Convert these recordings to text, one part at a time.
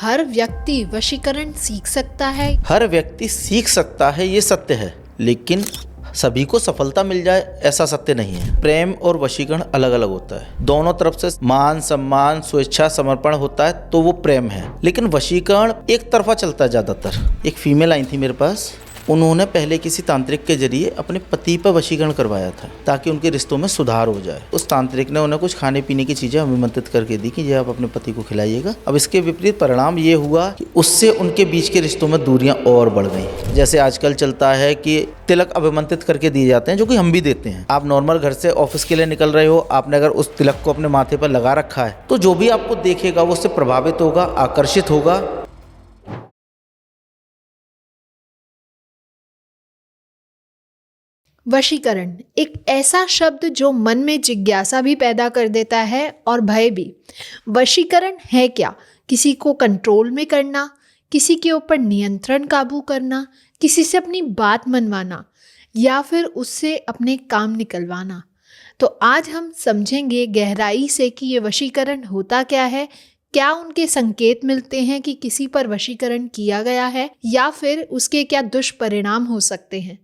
हर व्यक्ति वशीकरण सीख सकता है? हर व्यक्ति सीख सकता है, ये सत्य है, लेकिन सभी को सफलता मिल जाए ऐसा सत्य नहीं है। प्रेम और वशीकरण अलग अलग होता है। दोनों तरफ से मान, सम्मान, स्वेच्छा, समर्पण होता है तो वो प्रेम है। लेकिन वशीकरण एक तरफा चलता है ज़्यादातर। एक फीमेल आई थी मेरे पास, उन्होंने पहले किसी तांत्रिक के जरिए अपने पति पर वशीकरण करवाया था ताकि उनके रिश्तों में सुधार हो जाए। उस तांत्रिक ने उन्हें कुछ खाने पीने की चीज़ें आमंत्रित करके दी कि ये आप अपने पति को खिलाइएगा। अब इसके विपरीत परिणाम ये हुआ कि उससे उनके बीच के रिश्तों में दूरियां और बढ़ गई। जैसे आजकल चलता है कि तिलक अभिमंत्रित करके दिए जाते हैं, जो कि हम भी देते हैं। आप नॉर्मल घर से ऑफिस के लिए निकल रहे हो, आपने अगर उस तिलक को अपने माथे पर लगा रखा है तो जो भी आपको देखेगा वो उससे प्रभावित होगा, आकर्षित होगा। वशीकरण एक ऐसा शब्द जो मन में जिज्ञासा भी पैदा कर देता है और भय भी। वशीकरण है क्या? किसी को कंट्रोल में करना, किसी के ऊपर नियंत्रण काबू करना, किसी से अपनी बात मनवाना या फिर उससे अपने काम निकलवाना। तो आज हम समझेंगे गहराई से कि ये वशीकरण होता क्या है, क्या उनके संकेत मिलते हैं कि किसी पर वशीकरण किया गया है या फिर उसके क्या दुष्परिणाम हो सकते हैं।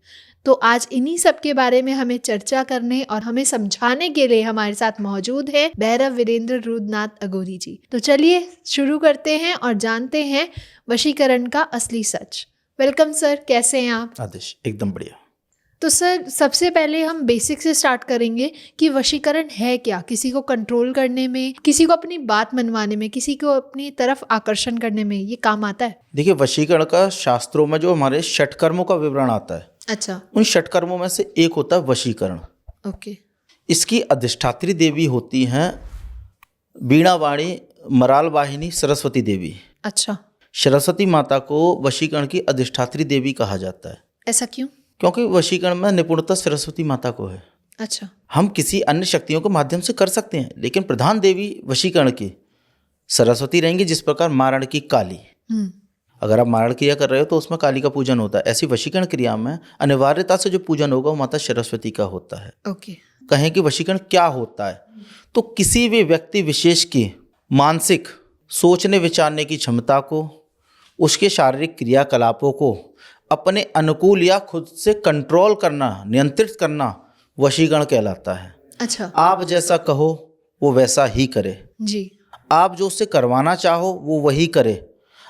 तो आज इन्हीं सब के बारे में हमें चर्चा करने और हमें समझाने के लिए हमारे साथ मौजूद है भैरव वीरेंद्र रुद्रनाथ अघोरी जी। तो चलिए शुरू करते हैं और जानते हैं वशीकरण का असली सच। वेलकम सर, कैसे हैं आप? आदेश एकदम बढ़िया। तो सर, सबसे पहले हम बेसिक से स्टार्ट करेंगे कि वशीकरण है क्या। किसी को कंट्रोल करने में, किसी को अपनी बात मनवाने में, किसी को अपनी तरफ आकर्षण करने में ये काम आता है? देखिए, वशीकरण का शास्त्रों में जो हमारे षटकर्मों का विवरण आता है, अच्छा, उन षटकर्मों में से एक होता है वशीकरण। ओके। इसकी अधिष्ठात्री देवी होती हैं वीणावाणी मराल वाहिनी सरस्वती देवी। अच्छा, सरस्वती माता को वशीकरण की अधिष्ठात्री देवी कहा जाता है। ऐसा क्यों? क्योंकि वशीकरण में निपुणता सरस्वती माता को है। अच्छा, हम किसी अन्य शक्तियों के माध्यम से कर सकते हैं, लेकिन प्रधान देवी वशीकरण की सरस्वती रहेंगी। जिस प्रकार मारण की काली, अगर आप मारण क्रिया कर रहे हो तो उसमें काली का पूजन होता है। ऐसी वशीकरण क्रिया में अनिवार्यता से जो पूजन होगा वो माता सरस्वती का होता है। ओके। कहें कि वशीकरण क्या होता है, तो किसी भी व्यक्ति विशेष की मानसिक सोचने विचारने की क्षमता को, उसके शारीरिक क्रियाकलापों को अपने अनुकूल या खुद से कंट्रोल करना, नियंत्रित करना वशीकरण कहलाता है। अच्छा, आप जैसा कहो वो वैसा ही करे जी। आप जो उससे करवाना चाहो वो वही करे,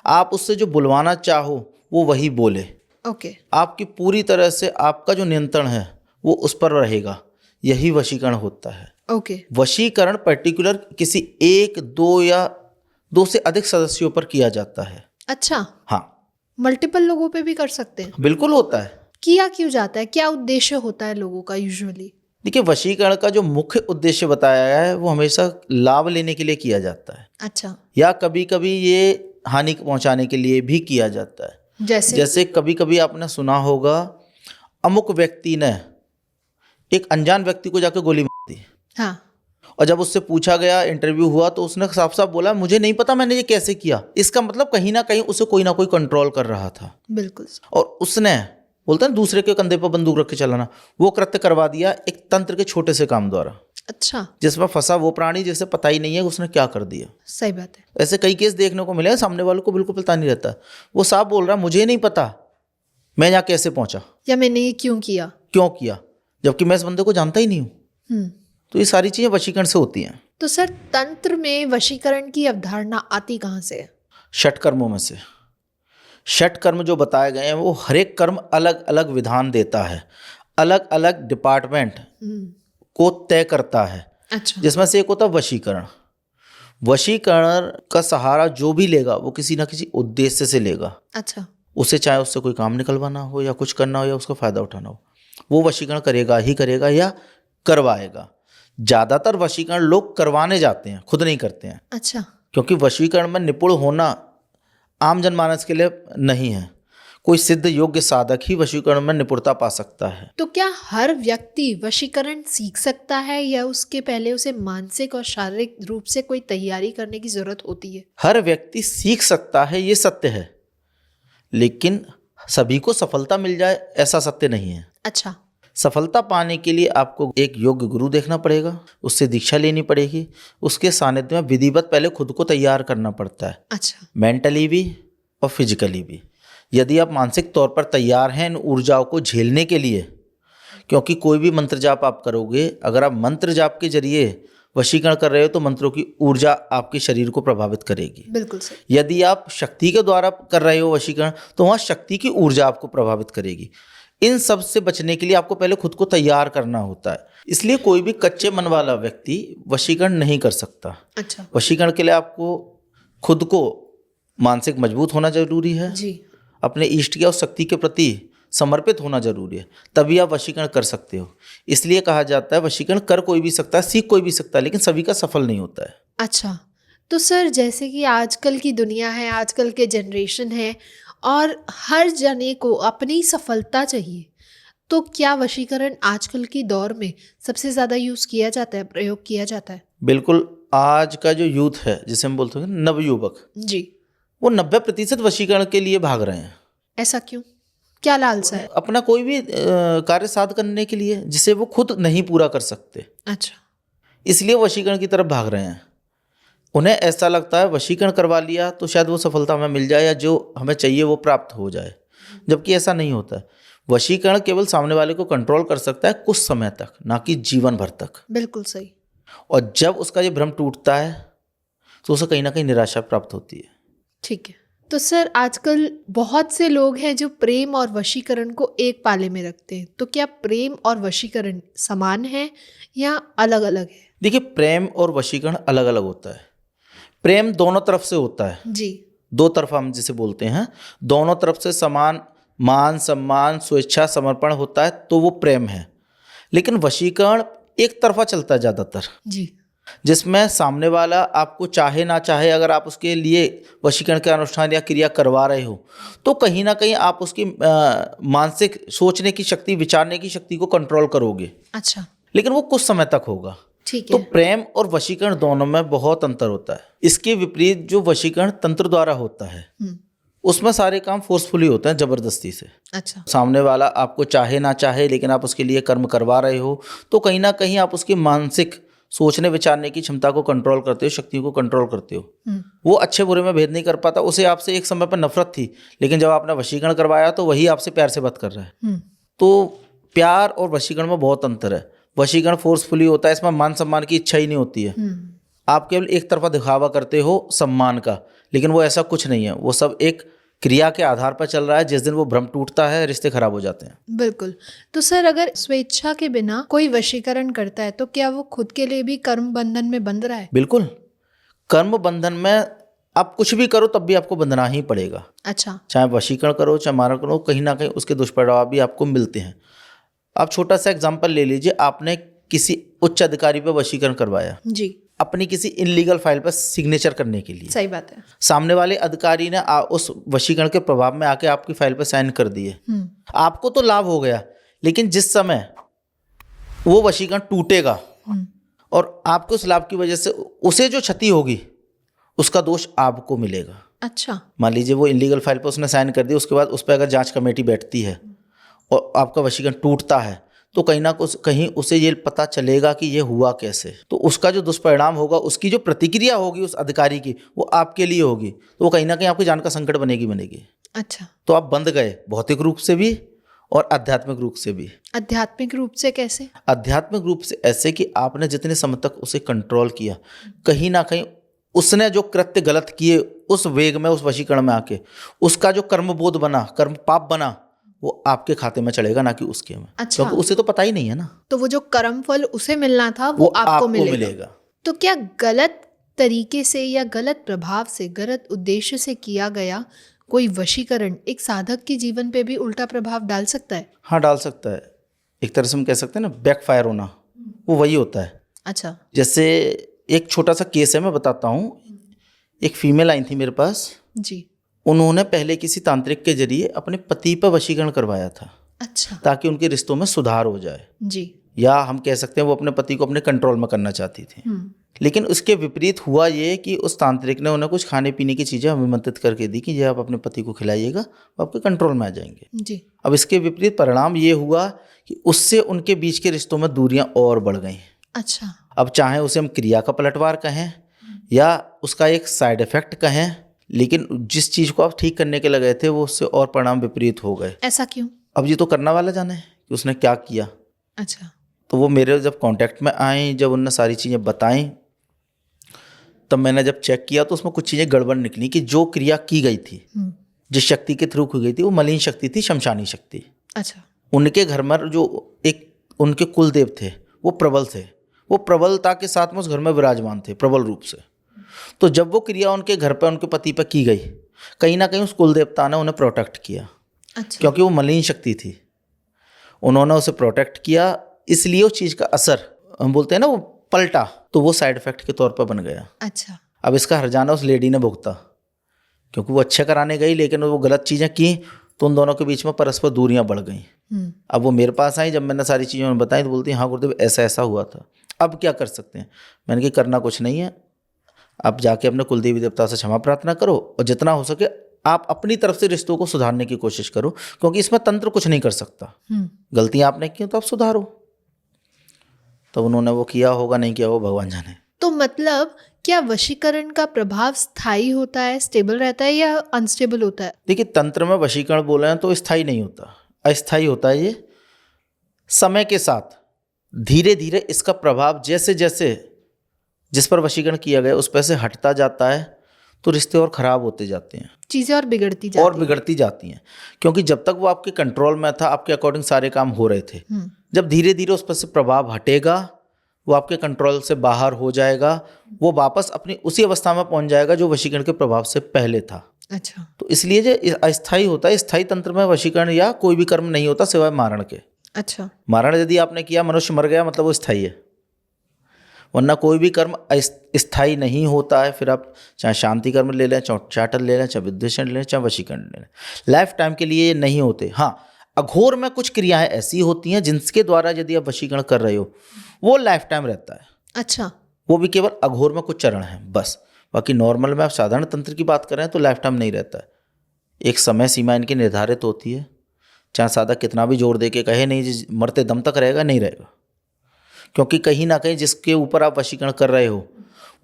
आप उससे जो बुलवाना चाहो वो वही बोले। ओके। आपकी पूरी तरह से आपका जो नियंत्रण है वो उस पर रहेगा। यही वशीकरण होता है। ओके। वशीकरण पर्टिकुलर किसी एक, दो या दो से अधिक सदस्यों पर किया जाता है। अच्छा, हाँ, मल्टीपल लोगों पे भी कर सकते हैं? बिल्कुल होता है। किया क्यों जाता है? क्या उद्देश्य होता है लोगों का यूजुअली? देखिए, वशीकरण का जो मुख्य उद्देश्य बताया गया है वो हमेशा लाभ लेने के लिए किया जाता है, अच्छा, या कभी कभी ये हानि पहुंचाने के लिए भी किया जाता है। जैसे कभी कभी आपने सुना होगा, अमुक व्यक्ति ने एक अनजान व्यक्ति को जाकर गोली मार दी। हाँ, और जब उससे पूछा गया, इंटरव्यू हुआ, तो उसने साफ साफ बोला मुझे नहीं पता मैंने ये कैसे किया। इसका मतलब कहीं ना कहीं उसे कोई ना कोई कंट्रोल कर रहा था। बिल्कुल। और उसने, बोलते हैं दूसरे के कंधे पर बंदूक रख के चलाना, वो कृत्य करवा दिया एक तंत्र के छोटे से काम द्वारा। अच्छा, जिसमें फंसा वो प्राणी जिसे पता ही नहीं है उसने क्या कर दिया। सही बात है। ऐसे कई केस देखने को मिले हैं, सामने वालों को बिल्कुल पता नहीं रहता। वो साफ बोल रहा है मुझे नहीं पता मैं यहाँ कैसे पहुंचा या मैंने ये क्यों किया, जबकि मैं इस बंदे को जानता ही नहीं हूँ। तो ये सारी चीजें वशीकरण से होती हैं। तो सर, तंत्र में वशीकरण की अवधारणा आती कहाँ से है? षटकर्मों में से। षटकर्म जो बताए गए हैं वो हर एक कर्म अलग अलग विधान देता है, अलग अलग डिपार्टमेंट को तय करता है। अच्छा, जिसमें से एक होता है वशीकरण। वशीकरण का सहारा जो भी लेगा वो किसी ना किसी उद्देश्य से लेगा। अच्छा, उसे चाहे उससे कोई काम निकलवाना हो या कुछ करना हो या उसका फायदा उठाना हो, वो वशीकरण करेगा ही करेगा या करवाएगा। ज्यादातर वशीकरण लोग करवाने जाते हैं, खुद नहीं करते हैं। अच्छा, क्योंकि वशीकरण में निपुण होना आम जनमानस के लिए नहीं है। कोई सिद्ध योग्य साधक ही वशीकरण में निपुणता पा सकता है। तो क्या हर व्यक्ति वशीकरण सीख सकता है या उसके पहले उसे मानसिक और शारीरिक रूप से कोई तैयारी करने की जरूरत होती है? हर व्यक्ति सीख सकता है, ये सत्य है, लेकिन सभी को सफलता मिल जाए ऐसा सत्य नहीं है। अच्छा, सफलता पाने के लिए आपको एक योग्य गुरु देखना पड़ेगा, उससे दीक्षा लेनी पड़ेगी, उसके सानिध्य में विधिवत पहले खुद को तैयार करना पड़ता है, अच्छा। मेंटली भी और फिजिकली भी। यदि आप मानसिक तौर पर तैयार हैं इन ऊर्जाओं को झेलने के लिए, क्योंकि कोई भी मंत्र जाप आप करोगे, अगर आप मंत्र जाप के जरिए वशीकरण कर रहे हो तो मंत्रों की ऊर्जा आपके शरीर को प्रभावित करेगी। बिल्कुल सही। यदि आप शक्ति के द्वारा कर रहे हो वशीकरण तो वहाँ शक्ति की ऊर्जा आपको प्रभावित करेगी। इन सब से बचने के लिए आपको पहले खुद को तैयार करना होता है। इसलिए कोई भी कच्चे मन वाला व्यक्ति वशीकरण नहीं कर सकता। अच्छा। वशीकरण के लिए आपको खुद को मानसिक मजबूत होना जरूरी है, जी। अपने इष्ट की और शक्ति के प्रति समर्पित होना जरूरी है, तभी आप वशीकरण कर सकते हो। इसलिए कहा जाता है वशीकरण कर कोई भी सकता है, सीख कोई भी सकता है, लेकिन सभी का सफल नहीं होता है। अच्छा, तो सर जैसे कि आजकल की दुनिया है, आजकल के जनरेशन है और हर जने को अपनी सफलता चाहिए, तो क्या वशीकरण आजकल की दौर में सबसे ज़्यादा यूज़ किया जाता है, प्रयोग किया जाता है? बिल्कुल। आज का जो यूथ है, जिसे हम बोलते हैं नवयुवक, जी। वो 90% वशीकरण के लिए भाग रहे हैं। ऐसा क्यों? क्या लालसा है? अपना कोई भी कार्य साध करने के लिए जिसे वो खुद नहीं पूरा कर सकते, अच्छा। इसलिए वशीकरण की तरफ भाग रहे हैं। उन्हें ऐसा लगता है वशीकरण करवा लिया तो शायद वो सफलता हमें मिल जाए या जो हमें चाहिए वो प्राप्त हो जाए, जबकि ऐसा नहीं होता है। वशीकरण केवल सामने वाले को कंट्रोल कर सकता है कुछ समय तक, ना कि जीवन भर तक। बिल्कुल सही। और जब उसका ये भ्रम टूटता है तो उसे कहीं ना कहीं निराशा प्राप्त होती है। ठीक है। तो सर आजकल बहुत से लोग हैं जो प्रेम और वशीकरण को एक पाले में रखते हैं, तो क्या प्रेम और वशीकरण समान है या अलग अलग है? देखिए, प्रेम और वशीकरण अलग अलग होता है। प्रेम दोनों तरफ से होता है, जी। दो तरफा हम जिसे बोलते हैं, दोनों तरफ से समान मान सम्मान स्वेच्छा समर्पण होता है तो वो प्रेम है। लेकिन वशीकरण एक तरफा चलता है ज़्यादातर, जी। जिसमें सामने वाला आपको चाहे ना चाहे, अगर आप उसके लिए वशीकरण के अनुष्ठान या क्रिया करवा रहे हो तो कहीं ना कहीं आप उसकी मानसिक सोचने की शक्ति, विचारने की शक्ति को कंट्रोल करोगे। अच्छा। लेकिन वो कुछ समय तक होगा। ठीक तो है। प्रेम और वशीकरण दोनों में बहुत अंतर होता है। इसके विपरीत जो वशीकरण तंत्र द्वारा होता है उसमें सारे काम फोर्सफुली होते हैं, जबरदस्ती से। अच्छा। सामने वाला आपको चाहे ना चाहे लेकिन आप उसके लिए कर्म करवा रहे हो तो कहीं ना कहीं आप उसकी मानसिक सोचने विचारने की क्षमता को कंट्रोल करते हो, शक्ति को कंट्रोल करते हो। वो अच्छे बुरे में भेद नहीं कर पाता। उसे आपसे एक समय पर नफरत थी, लेकिन जब आपने वशीकरण करवाया तो वही आपसे प्यार से बात कर रहा है। तो प्यार और वशीकरण में बहुत अंतर है। वशीकरण फोर्सफुली होता है, इसमें मान सम्मान की इच्छा ही नहीं होती है। आप केवल एक तरफा दिखावा करते हो सम्मान का, लेकिन वो ऐसा कुछ नहीं है। वो सब एक क्रिया के आधार पर चल रहा है। जिस दिन वो भ्रम टूटता है रिश्ते खराब हो जाते हैं। बिल्कुल। तो सर अगर स्वेच्छा के बिना कोई वशीकरण करता है तो क्या वो खुद के लिए भी कर्म बंधन में बंध रहा है? बिल्कुल। कर्म बंधन में आप कुछ भी करो तब भी आपको बंधना ही पड़ेगा। अच्छा। चाहे वशीकरण करो चाहे मारण करो, कहीं ना कहीं उसके दुष्प्रभाव भी आपको मिलते हैं। आप छोटा सा एग्जाम्पल ले लीजिए, आपने किसी उच्च अधिकारी पर वशीकरण करवाया जी। अपनी किसी इनलीगल फाइल पर सिग्नेचर करने के लिए। सही बात है। सामने वाले अधिकारी ने उस वशीकरण के प्रभाव में आके आपकी फाइल पर साइन कर दिए। आपको तो लाभ हो गया, लेकिन जिस समय वो वशीकरण टूटेगा और आपको उस लाभ की वजह से उसे जो क्षति होगी उसका दोष आपको मिलेगा। अच्छा। मान लीजिए वो इनलीगल फाइल पर उसने साइन कर दिया, उसके बाद उस पर अगर जांच कमेटी बैठती है और आपका वशीकरण टूटता है तो कहीं ना कहीं उसे ये पता चलेगा कि ये हुआ कैसे। तो उसका जो दुष्परिणाम होगा, उसकी जो प्रतिक्रिया होगी उस अधिकारी की, वो आपके लिए होगी। तो वो कहीं ना कहीं आपकी जान का संकट बनेगी। अच्छा। तो आप बंध गए, भौतिक रूप से भी और आध्यात्मिक रूप से भी। आध्यात्मिक रूप से कैसे? आध्यात्मिक रूप से ऐसे कि आपने जितने समय तक उसे कंट्रोल किया, कहीं ना कहीं उसने जो कृत्य गलत किए उस वेग में, उस वशीकरण में आके उसका जो कर्मबोध बना, कर्म पाप बना, वो आपके खाते में चढ़ेगा, ना कि उसके में। अच्छा। क्योंकि उसे तो पता ही नहीं है ना। तो वो जो कर्म फल उसे मिलना था वो आपको मिलेगा। तो क्या गलत तरीके से या गलत प्रभाव से, गलत उद्देश्य से किया गया कोई वशीकरण एक साधक के जीवन पे भी उल्टा प्रभाव डाल सकता है? हाँ, डाल सकता है। एक तरह से हम कह सकते हैं ना, बैकफायर होना, वो वही होता है। अच्छा। जैसे एक छोटा सा केस है, मैं बताता हूँ। एक फीमेल आई थी मेरे पास जी। उन्होंने पहले किसी तांत्रिक के जरिए अपने पति पर वशीकरण करवाया था। अच्छा। ताकि उनके रिश्तों में सुधार हो जाए। जी। या हम कह सकते हैं वो अपने पति को अपने कंट्रोल में करना चाहती थी। लेकिन उसके विपरीत हुआ ये कि उस तांत्रिक ने उन्हें कुछ खाने पीने की चीज़ें आमंत्रित करके दी कि ये आप अपने पति को खिलाइएगा, वो आपके कंट्रोल में आ जाएंगे। जी। अब इसके विपरीत परिणाम ये हुआ कि उससे उनके बीच के रिश्तों में दूरियां और बढ़ गई। अच्छा। अब चाहे उसे हम क्रिया का पलटवार कहें या उसका एक साइड इफेक्ट कहें, लेकिन जिस चीज़ को आप ठीक करने के लगे थे वो उससे और परिणाम विपरीत हो गए। ऐसा क्यों? अब ये तो करने वाला जाने कि उसने क्या किया। अच्छा। तो वो मेरे जब कांटेक्ट में आई, जब उनने सारी चीज़ें बताई, तब मैंने जब चेक किया तो उसमें कुछ चीज़ें गड़बड़ निकली कि जो क्रिया की गई थी, जिस शक्ति के थ्रू की गई थी, वो मलिन शक्ति थी, शमशानी शक्ति। अच्छा। उनके घर में जो एक उनके कुलदेव थे वो प्रबल थे, वो प्रबलता के साथ में उस घर में विराजमान थे प्रबल रूप से। तो जब वो क्रिया उनके घर पर उनके पति पर की गई, कहीं ना कहीं उस कुलदेवता ने उन्हें प्रोटेक्ट किया। अच्छा। क्योंकि वो मलिन शक्ति थी, उन्होंने उसे प्रोटेक्ट किया, इसलिए उस चीज़ का असर हम बोलते हैं ना वो पलटा, तो वो साइड इफेक्ट के तौर पर बन गया। अच्छा। अब इसका हर्जाना उस लेडी ने भुगता, क्योंकि वो अच्छे कराने गई लेकिन वो गलत चीज़ें की, तो उन दोनों के बीच में परस्पर दूरियां बढ़ गई। अब वो मेरे पास आई, जब मैंने सारी चीज़ें उन्हें बताई तो बोलती हाँ गुरुदेव ऐसा ऐसा हुआ था, अब क्या कर सकते हैं। मैंने कहा करना कुछ नहीं है, आप जाके अपने कुलदेवी देवता से क्षमा प्रार्थना करो और जितना हो सके आप अपनी तरफ से रिश्तों को सुधारने की कोशिश करो, क्योंकि इसमें तंत्र कुछ नहीं कर सकता। गलतियां आपने की तो आप सुधारो। तो उन्होंने वो किया होगा, नहीं किया होगा भगवान जाने। तो मतलब क्या वशीकरण का प्रभाव स्थायी होता है, स्टेबल रहता है या अनस्टेबल होता है? देखिए तंत्र में वशीकरण बोले हैं तो स्थायी नहीं होता, अस्थायी होता है। ये समय के साथ धीरे धीरे इसका प्रभाव जैसे जैसे जिस पर वशीकरण किया गया उस पर से हटता जाता है, तो रिश्ते और ख़राब होते जाते हैं, चीज़ें और बिगड़ती जाती और बिगड़ती जाती हैं। क्योंकि जब तक वो आपके कंट्रोल में था, आपके अकॉर्डिंग सारे काम हो रहे थे, जब धीरे धीरे उस पर से प्रभाव हटेगा, वो आपके कंट्रोल से बाहर हो जाएगा, वो वापस अपनी उसी अवस्था में पहुंच जाएगा जो वशीकरण के प्रभाव से पहले था। अच्छा। तो इसलिए जो अस्थायी होता है, स्थायी तंत्र में वशीकरण या कोई भी कर्म नहीं होता सिवाय मारण के। अच्छा। मारण यदि आपने किया, मनुष्य मर गया, मतलब वो स्थायी है, वरना कोई भी कर्म स्थायी नहीं होता है। फिर आप चाहे शांति कर्म ले लें, चाहे चाटल ले लें, चाहे विद्वेषण ले लें, चाहे वशीकरण ले लें, लाइफ टाइम के लिए ये नहीं होते। हाँ, अघोर में कुछ क्रियाएं ऐसी होती हैं जिनके द्वारा यदि आप वशीकरण कर रहे हो वो लाइफ टाइम रहता है। अच्छा। वो भी केवल अघोर में कुछ चरण हैं बस, बाकी नॉर्मल में आप साधारण तंत्र की बात करें तो लाइफ टाइम नहीं रहता है। एक समय सीमा इनकी निर्धारित होती है, चाहे साधक कितना भी जोर दे के कहे नहीं जी मरते दम तक रहेगा, नहीं रहेगा। क्योंकि कहीं ना कहीं जिसके ऊपर आप वशीकरण कर रहे हो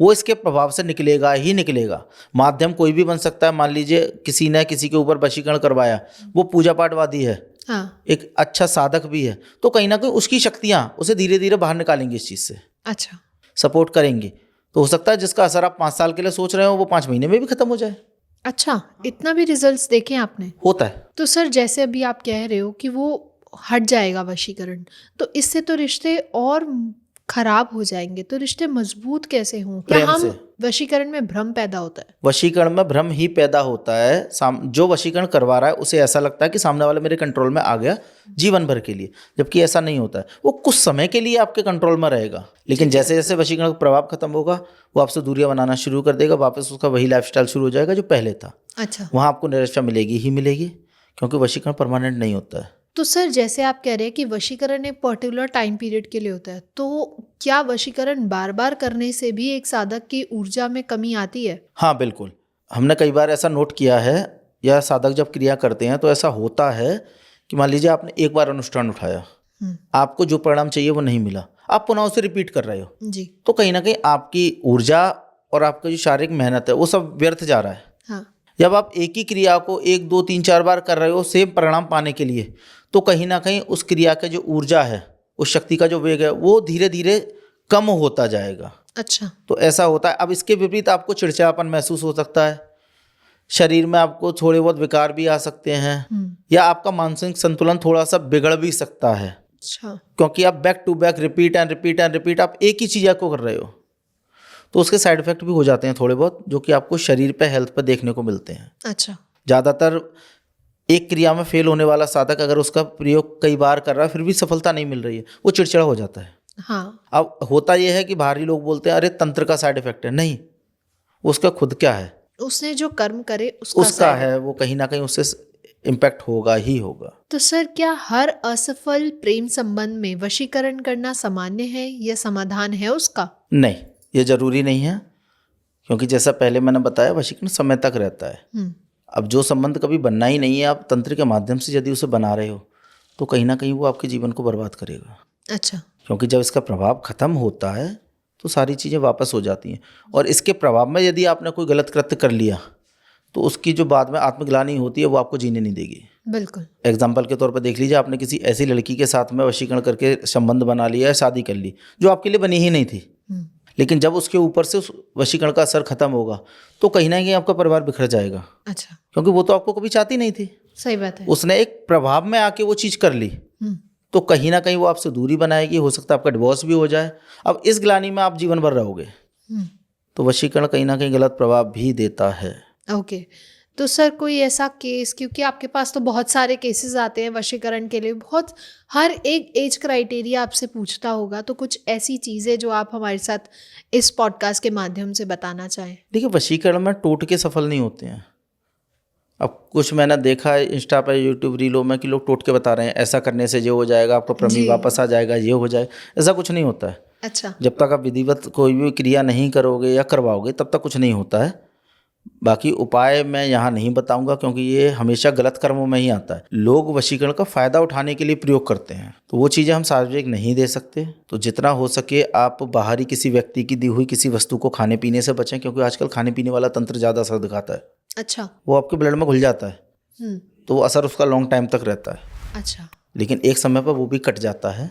वो इसके प्रभाव से निकलेगा ही निकलेगा। माध्यम कोई भी बन सकता है। मान लीजिए किसी ने किसी के ऊपर वशीकरण करवाया, वो पूजा पाठवादी है, हाँ। एक अच्छा साधक भी है, तो कहीं ना कहीं उसकी शक्तियाँ उसे धीरे धीरे बाहर निकालेंगी, इस चीज़ से अच्छा। सपोर्ट करेंगी। तो हो सकता है जिसका असर आप 5 साल के लिए सोच रहे हो वो 5 महीने में भी खत्म हो जाए। अच्छा, इतना भी रिजल्ट्स देखे आपने? होता है। तो सर जैसे अभी आप कह रहे हो कि वो हट जाएगा वशीकरण, तो इससे तो रिश्ते और खराब हो जाएंगे, तो रिश्ते मजबूत कैसे हों? क्या प्रेम से। हम वशीकरण में भ्रम पैदा होता है? वशीकरण में भ्रम ही पैदा होता है। जो वशीकरण करवा रहा है उसे ऐसा लगता है कि सामने वाला मेरे कंट्रोल में आ गया जीवन भर के लिए, जबकि ऐसा नहीं होता है। वो कुछ समय के लिए आपके कंट्रोल में रहेगा, लेकिन जैसे जैसे वशीकरण का प्रभाव खत्म होगा वो आपसे दूरियां बनाना शुरू कर देगा, वापस उसका वही लाइफस्टाइल शुरू हो जाएगा जो पहले था। अच्छा। वहाँ आपको निराशा मिलेगी ही मिलेगी, क्योंकि वशीकरण परमानेंट नहीं होता है। तो सर जैसे आप कह रहे हैं कि वशीकरण एक पर्टिकुलर टाइम पीरियड के लिए होता है, तो क्या वशीकरण बार बार करने से भी एक साधक की ऊर्जा में कमी आती है? हाँ बिल्कुल, हमने कई बार ऐसा नोट किया है, या साधक जब क्रिया करते हैं तो ऐसा होता है कि मान लीजिए आपने एक बार अनुष्ठान उठाया, आपको जो परिणाम चाहिए वो नहीं मिला, आप पुनः उसे रिपीट कर रहे हो जी। तो कहीं ना कहीं आपकी ऊर्जा और आपका जो शारीरिक मेहनत है वो सब व्यर्थ जा रहा है। हाँ। जब आप एक ही क्रिया को 1 2 3 4 बार कर रहे हो सेम परिणाम पाने के लिए, तो कहीं ना कहीं उस क्रिया का जो ऊर्जा है, उस शक्ति का जो वेग है, वो धीरे धीरे कम होता जाएगा। अच्छा। तो ऐसा होता है। अब इसके विपरीत आपको चिड़चिड़ापन महसूस हो सकता है, शरीर में आपको थोड़े बहुत विकार भी आ सकते हैं, या आपका मानसिक संतुलन थोड़ा सा बिगड़ भी सकता है। अच्छा। क्योंकि आप back to back repeat and repeat and repeat आप एक ही चीज़ को कर रहे हो, तो उसके साइड इफेक्ट भी हो जाते हैं थोड़े बहुत, जो कि आपको शरीर पे, हेल्थ पे देखने को मिलते हैं। अच्छा। ज़्यादातर एक क्रिया में फेल होने वाला साधक अगर उसका प्रयोग कई बार कर रहा है फिर भी सफलता नहीं मिल रही है, वो चिड़चिड़ा हो जाता है। हाँ। अब होता यह है कि बाहरी लोग बोलते हैं अरे तंत्र का साइड इफेक्ट है, नहीं, उसका खुद क्या है, उसने जो कर्म करे उसका उसका है, वो कहीं ना कहीं उससे इम्पैक्ट होगा ही होगा। तो सर क्या हर असफल प्रेम संबंध में वशीकरण करना सामान्य है या समाधान है उसका? नहीं, ये जरूरी नहीं है, क्योंकि जैसा पहले मैंने बताया वशीकरण समय तक रहता है। अब जो संबंध कभी बनना ही नहीं है, आप तंत्र के माध्यम से यदि उसे बना रहे हो तो कहीं ना कहीं वो आपके जीवन को बर्बाद करेगा। अच्छा। क्योंकि जब इसका प्रभाव खत्म होता है तो सारी चीज़ें वापस हो जाती हैं। और इसके प्रभाव में यदि आपने कोई गलत कृत्य कर लिया तो उसकी जो बाद में आत्मग्लानि होती है वो आपको जीने नहीं देगी। बिल्कुल। एग्जाम्पल के तौर पर देख लीजिए, आपने किसी ऐसी लड़की के साथ में वशीकरण करके संबंध बना लिया है, शादी कर ली जो आपके लिए बनी ही नहीं थी, लेकिन जब उसके ऊपर से उस वशीकरण का असर खत्म होगा तो कहीं ना कहीं आपका परिवार बिखर जाएगा। अच्छा। क्योंकि वो तो आपको कभी चाहती नहीं थी, सही बात है। उसने एक प्रभाव में आके वो चीज़ कर ली, तो कहीं ना कहीं वो आपसे दूरी बनाएगी, हो सकता है आपका डिवोर्स भी हो जाए। अब इस ग्लानि में आप जीवन भर रहोगे, तो वशीकरण कहीं ना कहीं गलत प्रभाव भी देता है। ओके। तो सर कोई ऐसा केस, क्योंकि आपके पास तो बहुत सारे केसेस आते हैं वशीकरण के लिए, बहुत हर एक एज क्राइटेरिया आपसे पूछता होगा, तो कुछ ऐसी चीज़ें जो आप हमारे साथ इस पॉडकास्ट के माध्यम से बताना चाहें। देखिए, वशीकरण में टोटके सफल नहीं होते हैं। अब कुछ मैंने देखा है इंस्टा पर, यूट्यूब रीलों में कि लोग टोटके बता रहे हैं, ऐसा करने से ये हो जाएगा, आपका प्रमेय वापस आ जाएगा, ये हो जाए। ऐसा कुछ नहीं होता है। अच्छा। जब तक आप विधिवत कोई भी क्रिया नहीं करोगे या करवाओगे तब तक कुछ नहीं होता है। बाकी उपाय मैं यहाँ नहीं बताऊंगा, क्योंकि ये हमेशा गलत कर्मों में ही आता है। लोग वशीकरण का फ़ायदा उठाने के लिए प्रयोग करते हैं, तो वो चीज़ें हम सार्वजनिक नहीं दे सकते। तो जितना हो सके आप बाहरी किसी व्यक्ति की दी हुई किसी वस्तु को खाने पीने से बचें, क्योंकि आजकल खाने पीने वाला तंत्र ज़्यादा असर दिखाता है। अच्छा। वो आपके ब्लड में घुल जाता है, तो वो असर उसका लॉन्ग टाइम तक रहता है। अच्छा। लेकिन एक समय पर वो भी कट जाता है,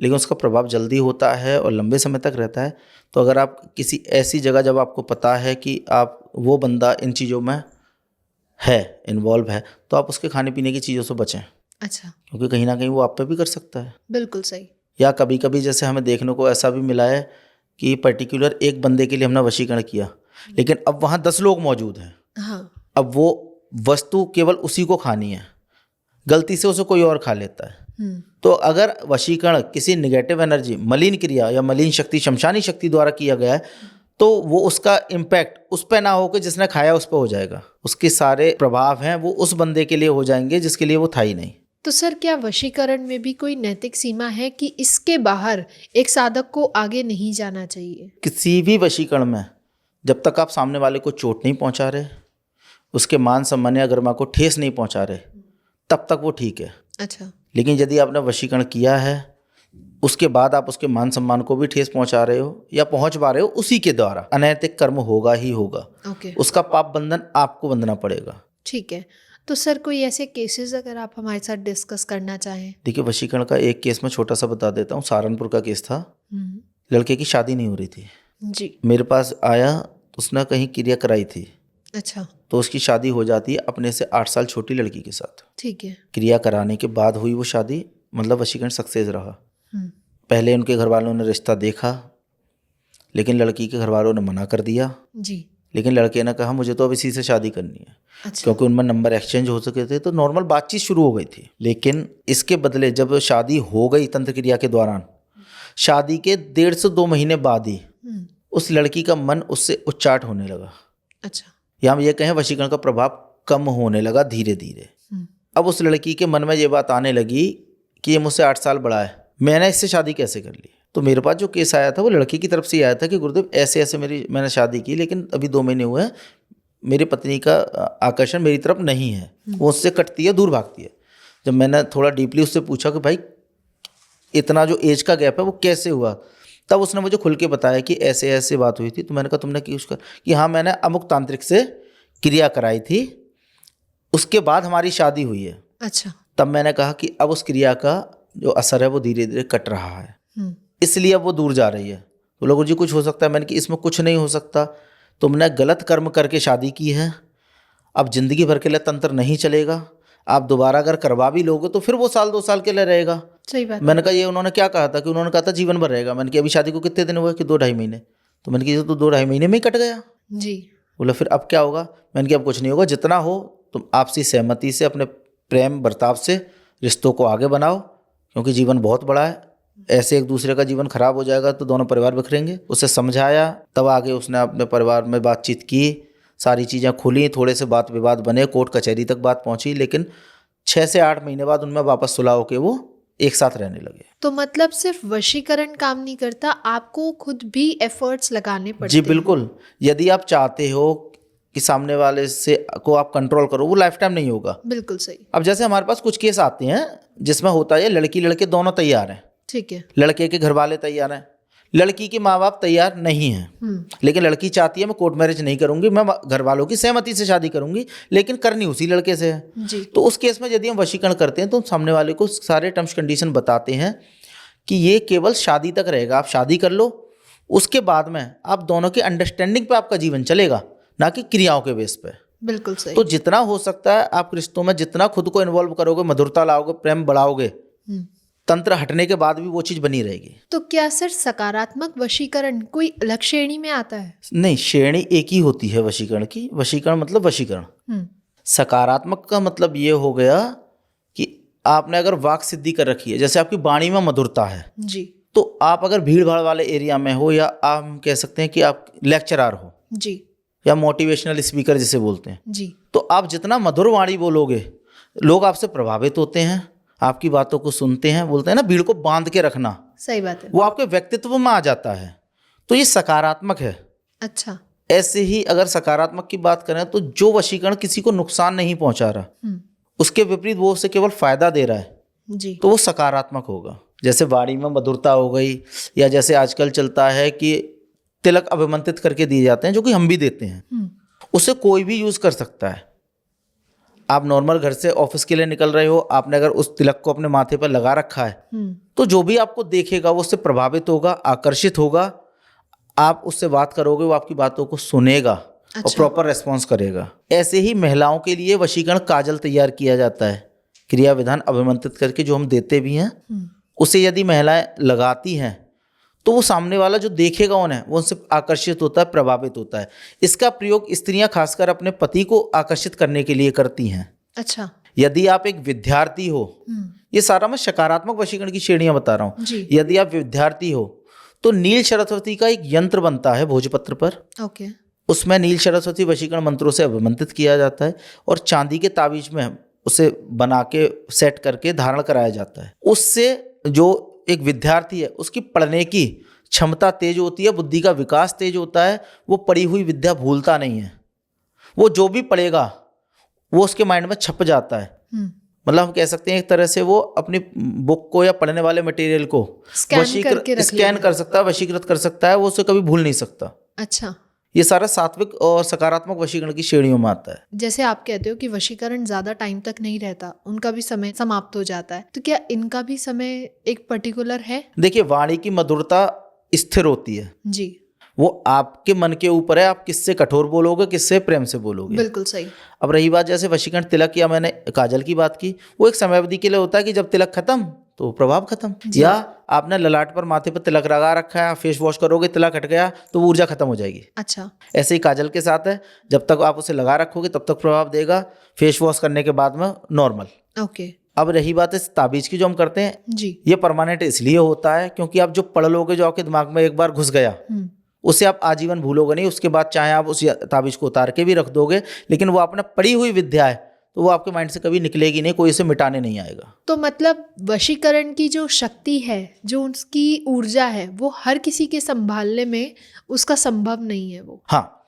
लेकिन उसका प्रभाव जल्दी होता है और लंबे समय तक रहता है। तो अगर आप किसी ऐसी जगह, जब आपको पता है कि आप वो बंदा इन चीज़ों में है, इन्वॉल्व है, तो आप उसके खाने पीने की चीज़ों से बचें। अच्छा। क्योंकि कहीं ना कहीं वो आप पे भी कर सकता है। बिल्कुल सही। या कभी कभी जैसे हमें देखने को ऐसा भी मिला है कि पर्टिकुलर एक बंदे के लिए हमने वशीकरण किया, लेकिन अब वहाँ 10 लोग मौजूद हैं। हाँ। अब वो वस्तु केवल उसी को खानी है, गलती से उसे कोई और खा लेता है। तो अगर वशीकरण किसी नेगेटिव एनर्जी, मलिन क्रिया या मलिन शक्ति, शमशानी शक्ति द्वारा किया गया है, तो वो उसका इम्पैक्ट उस पर ना होकर जिसने खाया उस पर हो जाएगा। उसके सारे प्रभाव हैं वो उस बंदे के लिए हो जाएंगे जिसके लिए वो था ही नहीं। तो सर क्या वशीकरण में भी कोई नैतिक सीमा है कि इसके बाहर एक साधक को आगे नहीं जाना चाहिए? किसी भी वशीकरण में जब तक आप सामने वाले को चोट नहीं पहुंचा रहे, उसके मान सम्मान या गरिमा को ठेस नहीं पहुंचा रहे, तब तक वो ठीक है। अच्छा। लेकिन यदि आपने वशीकरण किया है, उसके बाद आप उसके मान सम्मान को भी ठेस पहुंचा रहे हो या पहुंच पा रहे हो, उसी के द्वारा अनैतिक कर्म होगा ही होगा। ओके। उसका पाप बंधन आपको बंधना पड़ेगा। ठीक है। तो सर कोई ऐसे केसेस अगर आप हमारे साथ डिस्कस करना चाहें? देखिए, वशीकरण का एक केस मैं छोटा सा बता देता हूँ। सहारनपुर का केस था। लड़के की शादी नहीं हो रही थी जी। मेरे पास आया, तो उसने कहीं क्रिया कराई थी। अच्छा। तो उसकी शादी हो जाती है अपने से 8 साल छोटी लड़की के साथ। ठीक है। क्रिया कराने के बाद हुई वो शादी, मतलब वशीकरण सक्सेस रहा। पहले उनके घर वालों ने रिश्ता देखा, लेकिन लड़की के घर वालों ने मना कर दिया। जी। लेकिन लड़के ने कहा मुझे तो अब इसी से शादी करनी है। अच्छा। क्योंकि उनमें नंबर एक्सचेंज हो सके थे, तो नॉर्मल बातचीत शुरू हो गई थी। लेकिन इसके बदले जब शादी हो गई तंत्र क्रिया के दौरान, शादी के 1.5 से 2 महीने बाद ही उस लड़की का मन उससे उच्चाट होने लगा। अच्छा। या हम ये कहें वशीकरण का प्रभाव कम होने लगा धीरे धीरे। अब उस लड़की के मन में ये बात आने लगी कि ये मुझसे 8 साल बड़ा है, मैंने इससे शादी कैसे कर ली। तो मेरे पास जो केस आया था वो लड़की की तरफ से आया था कि गुरुदेव ऐसे ऐसे मैंने शादी की, लेकिन अभी 2 महीने हुए हैं, मेरी पत्नी का आकर्षण मेरी तरफ नहीं है, वो उससे कटती है, दूर भागती है। जब मैंने थोड़ा डीपली उससे पूछा कि भाई इतना जो एज का गैप है वो कैसे हुआ, तब उसने मुझे खुल के बताया कि ऐसे ऐसे बात हुई थी। तो मैंने कहा तुमने की उसका कि हाँ, मैंने अमुक तांत्रिक से क्रिया कराई थी, उसके बाद हमारी शादी हुई है। अच्छा। तब मैंने कहा कि अब उस क्रिया का जो असर है वो धीरे धीरे कट रहा है, इसलिए अब वो दूर जा रही है। तो लोगों जी कुछ हो सकता है। मैंने कि इसमें कुछ नहीं हो सकता, तुमने गलत कर्म करके शादी की है, अब जिंदगी भर के लिए तंत्र नहीं चलेगा। आप दोबारा अगर करवा भी लोगे तो फिर वो 1-2 साल के लिए रहेगा। सही बात। मैंने कहा ये उन्होंने क्या कहा था कि उन्होंने कहा था जीवन भर रहेगा। मैंने कि अभी शादी को कितने दिन हुए कि 2-2.5 महीने। तो मैंने कि तो 2-2.5 महीने में ही कट गया। जी। बोला फिर अब क्या होगा। मैंने कि अब कुछ नहीं होगा, जितना हो तुम आपसी सहमति से अपने प्रेम बर्ताव से रिश्तों को आगे बनाओ, क्योंकि जीवन बहुत बड़ा है। ऐसे एक दूसरे का जीवन खराब हो जाएगा तो दोनों परिवार बिखरेंगे। उसे समझाया, तब आगे उसने अपने परिवार में बातचीत की, सारी चीज़ें खुली, थोड़े से बात विवाद बने, कोर्ट कचहरी तक बात पहुंची, लेकिन 6 से 8 महीने बाद उनमें वापस सुलह होकर वो एक साथ रहने लगे। तो मतलब सिर्फ वशीकरण काम नहीं करता, आपको खुद भी एफर्ट्स लगाने पड़ते जी हैं। बिल्कुल। यदि आप चाहते हो कि सामने वाले से को आप कंट्रोल करो, वो लाइफ टाइम नहीं होगा। बिल्कुल सही। अब जैसे हमारे पास कुछ केस आते हैं जिसमें होता है लड़की लड़के दोनों तैयार हैं, ठीक है। लड़के के घर वाले तैयार हैं, लड़की के माँ बाप तैयार नहीं हैं, लेकिन लड़की चाहती है मैं कोर्ट मैरिज नहीं करूंगी, मैं घर वालों की सहमति से शादी करूंगी, लेकिन करनी उसी लड़के से है। जी। तो उस केस में यदि हम वशीकरण करते हैं तो हम सामने वाले को सारे टर्म्स कंडीशन बताते हैं कि ये केवल शादी तक रहेगा, आप शादी कर लो, उसके बाद में आप दोनों की अंडरस्टैंडिंग पे आपका जीवन चलेगा, ना कि क्रियाओं के बेस पे। बिल्कुल सही। तो जितना हो सकता है आप रिश्तों में जितना खुद को इन्वॉल्व करोगे, मधुरता लाओगे, प्रेम बढ़ाओगे, तंत्र हटने के बाद भी वो चीज़ बनी रहेगी। तो क्या सर सकारात्मक वशीकरण कोई अलग श्रेणी में आता है? नहीं, श्रेणी एक ही होती है वशीकरण की। वशीकरण मतलब वशीकरण। सकारात्मक का मतलब ये हो गया कि आपने अगर वाक सिद्धि कर रखी है, जैसे आपकी वाणी में मधुरता है जी। तो आप अगर भीड़ भाड़ वाले एरिया में हो, या आप कह सकते हैं कि आप लेक्चरर हो जी। या मोटिवेशनल स्पीकर जिसे बोलते हैं, जी। तो आप जितना मधुर वाणी बोलोगे, लोग आपसे प्रभावित होते हैं, आपकी बातों को सुनते हैं। बोलते हैं ना, भीड़ को बांध के रखना, सही बात है। वो आपके व्यक्तित्व में आ जाता है। तो ये सकारात्मक है। अच्छा। ऐसे ही अगर सकारात्मक की बात करें तो जो वशीकरण किसी को नुकसान नहीं पहुंचा रहा, उसके विपरीत वो उसे केवल फायदा दे रहा है, जी। तो वो सकारात्मक होगा। जैसे वाणी में मधुरता हो गई, या जैसे आजकल चलता है कि तिलक अभिमंत्रित करके दिए जाते हैं, जो कि हम भी देते हैं, उसे कोई भी यूज कर सकता है। आप नॉर्मल घर से ऑफिस के लिए निकल रहे हो, आपने अगर उस तिलक को अपने माथे पर लगा रखा है, तो जो भी आपको देखेगा वो उससे प्रभावित होगा, आकर्षित होगा। आप उससे बात करोगे, वो आपकी बातों को सुनेगा और प्रॉपर रेस्पॉन्स करेगा। ऐसे ही महिलाओं के लिए वशीकरण काजल तैयार किया जाता है, क्रिया विधान अभिमंत्रित करके, जो हम देते भी हैं। उसे यदि महिलाएं लगाती हैं तो वो सामने वाला जो देखेगा उन्हें, वो उनसे आकर्षित होता है, प्रभावित होता है। इसका प्रयोग स्त्रियां खासकर अपने पति को आकर्षित करने के लिए करती हैं। अच्छा। यदि आप एक विद्यार्थी हो, ये सारा मैं सकारात्मक वशीकरण की श्रेणियां बता रहा हूँ। यदि आप विद्यार्थी हो तो नील सरस्वती का एक यंत्र बनता है भोजपत्र पर। ओके। उसमें नील सरस्वती वशीकरण मंत्रों से अभिमंत्रित किया जाता है और चांदी के ताबीज में उसे बना के सेट करके धारण कराया जाता है। उससे जो एक विद्यार्थी है उसकी पढ़ने की क्षमता तेज होती है, बुद्धि का विकास तेज होता है। वो पढ़ी हुई विद्या भूलता नहीं है, वो जो भी पढ़ेगा वो उसके माइंड में छप जाता है। मतलब हम कह सकते हैं एक तरह से वो अपनी बुक को या पढ़ने वाले मटेरियल को स्कैन कर सकता है, वशीकृत कर सकता है, वो उसे कभी भूल नहीं सकता। अच्छा। ये सारा सात्विक और सकारात्मक वशीकरण की श्रेणियों में आता है। जैसे आप कहते हो कि वशीकरण ज्यादा टाइम तक नहीं रहता, उनका भी समय समाप्त हो जाता है, तो क्या इनका भी समय एक पर्टिकुलर है? देखिए, वाणी की मधुरता स्थिर होती है जी। वो आपके मन के ऊपर है, आप किससे कठोर बोलोगे, किससे प्रेम से बोलोगे। बिल्कुल सही। अब रही बात जैसे वशीकरण तिलक या मैंने काजल की बात की, वो एक समय अवधि के लिए होता है कि जब तिलक खत्म तो प्रभाव खत्म। या आपने ललाट पर माथे पर तिलक लगा रखा है, फेस वॉश करोगे, तिलक हट गया तो वो ऊर्जा खत्म हो जाएगी। अच्छा। ऐसे ही काजल के साथ है, जब तक आप उसे लगा रखोगे तब तक प्रभाव देगा, फेस वॉश करने के बाद में नॉर्मल। ओके। अब रही बात इस ताबीज की जो हम करते हैं जी, ये परमानेंट इसलिए होता है क्योंकि आप जो पढ़ लोगे, जो आपके दिमाग में एक बार घुस गया, उसे आप आजीवन भूलोगे नहीं। उसके बाद चाहे आप उस ताबीज को उतार के भी रख दोगे, लेकिन वो आपने पढ़ी हुई विद्या है तो वो आपके माइंड से कभी निकलेगी नहीं, कोई इसे मिटाने नहीं आएगा। तो मतलब वशीकरण की जो शक्ति है, जो उसकी ऊर्जा है, वो हर किसी के संभालने में उसका संभव नहीं है वो। हाँ,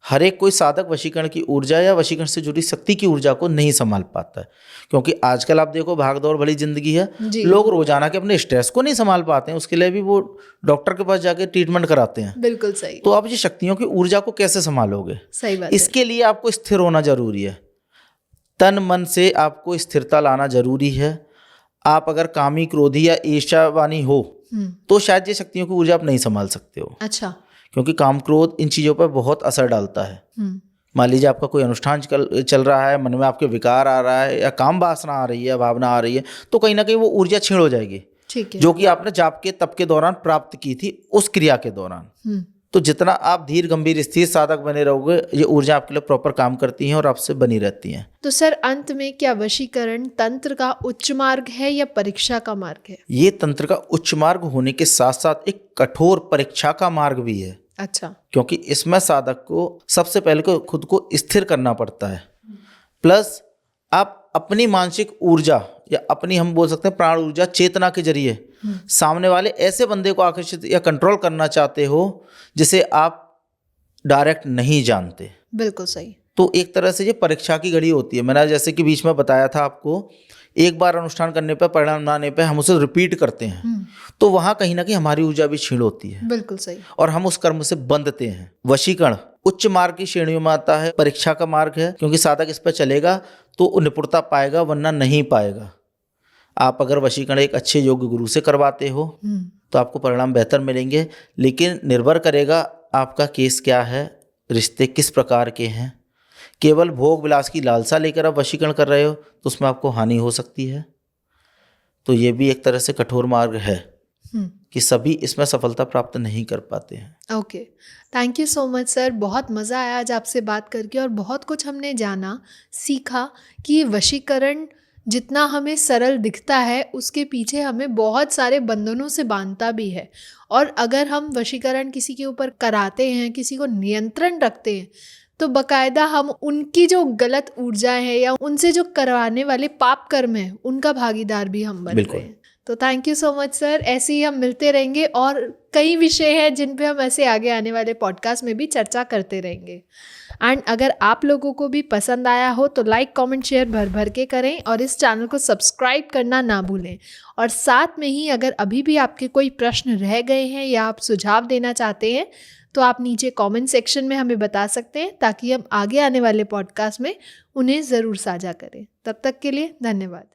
हर एक कोई साधक वशीकरण की ऊर्जा या वशीकरण से जुड़ी शक्ति की ऊर्जा को नहीं संभाल पाता है, क्योंकि आजकल आप देखो भागदौड़ भरी जिंदगी है, लोग रोजाना के अपने स्ट्रेस को नहीं संभाल पाते हैं, उसके लिए भी वो डॉक्टर के पास जाके ट्रीटमेंट कराते हैं। बिल्कुल सही। तो आप ये शक्तियों की ऊर्जा को कैसे संभालोगे? सही बात। इसके लिए आपको स्थिर होना जरूरी है, तन मन से आपको स्थिरता लाना जरूरी है। आप अगर कामी, क्रोधी या ईर्ष्यावानी हो तो शायद ये शक्तियों की ऊर्जा आप नहीं संभाल सकते हो। अच्छा। क्योंकि काम, क्रोध इन चीजों पर बहुत असर डालता है। मान लीजिए आपका कोई अनुष्ठान चल रहा है, मन में आपके विकार आ रहा है या काम वासना आ रही है, भावना आ रही है, तो कहीं ना कहीं वो ऊर्जा छीण हो जाएगी। ठीक है। जो कि आपने जाप के तप के दौरान प्राप्त की थी उस क्रिया के दौरान। तो जितना आप धीर, गंभीर, स्थिर साधक बने रहोगे, ये ऊर्जा आपके लिए प्रॉपर काम करती हैं और आपसे बनी रहती हैं। तो सर, अंत में क्या वशीकरण तंत्र का उच्च मार्ग है या परीक्षा का मार्ग है? ये तंत्र का उच्च मार्ग होने के साथ साथ एक कठोर परीक्षा का मार्ग भी है। अच्छा। क्योंकि इसमें साधक को सबसे पहले को खुद को स्थिर करना पड़ता है, प्लस आप अपनी मानसिक ऊर्जा या अपनी हम बोल सकते हैं प्राण ऊर्जा चेतना के जरिए सामने वाले ऐसे बंदे को आकर्षित या कंट्रोल करना चाहते हो जिसे आप डायरेक्ट नहीं जानते। बिल्कुल सही। तो एक तरह से ये परीक्षा की घड़ी होती है। मैंने जैसे कि बीच में बताया था आपको, एक बार अनुष्ठान करने पर परिणाम ना आने पर हम उसे रिपीट करते हैं, तो वहाँ कहीं ना कहीं हमारी ऊर्जा भी क्षीण होती है। बिल्कुल सही। और हम उस कर्म से बंधते हैं। वशीकरण उच्च मार्ग की श्रेणियों में आता है, परीक्षा का मार्ग है, क्योंकि साधक इस पर चलेगा तो निपुणता पाएगा, वरना नहीं पाएगा। आप अगर वशीकरण एक अच्छे योग्य गुरु से करवाते हो तो आपको परिणाम बेहतर मिलेंगे, लेकिन निर्भर करेगा आपका केस क्या है, रिश्ते किस प्रकार के हैं। केवल भोग विलास की लालसा लेकर आप वशीकरण कर रहे हो तो उसमें आपको हानि हो सकती है। तो ये भी एक तरह से कठोर मार्ग है कि सभी इसमें सफलता प्राप्त नहीं कर पाते हैं। Okay, thank you so much sir. बहुत मज़ा आया आज आपसे बात करके और बहुत कुछ हमने जाना, सीखा कि वशीकरण जितना हमें सरल दिखता है उसके पीछे हमें बहुत सारे बंधनों से बांधता भी है। और अगर हम वशीकरण किसी के ऊपर कराते हैं, किसी को नियंत्रण रखते हैं, तो बकायदा हम उनकी जो गलत ऊर्जाएं हैं या उनसे जो करवाने वाले पाप कर्म हैं उनका भागीदार भी हम बन रहे हैं। तो thank you so much sir. ऐसे ही हम मिलते रहेंगे और कई विषय हैं जिन पे हम ऐसे आगे आने वाले पॉडकास्ट में भी चर्चा करते रहेंगे। एंड अगर आप लोगों को भी पसंद आया हो तो लाइक कमेंट शेयर भर भर के करें और इस चैनल को सब्सक्राइब करना ना भूलें। और साथ में ही अगर अभी भी आपके कोई प्रश्न रह गए हैं या आप सुझाव देना चाहते हैं तो आप नीचे कमेंट सेक्शन में हमें बता सकते हैं, ताकि हम आगे आने वाले पॉडकास्ट में उन्हें ज़रूर साझा करें। तब तक के लिए धन्यवाद।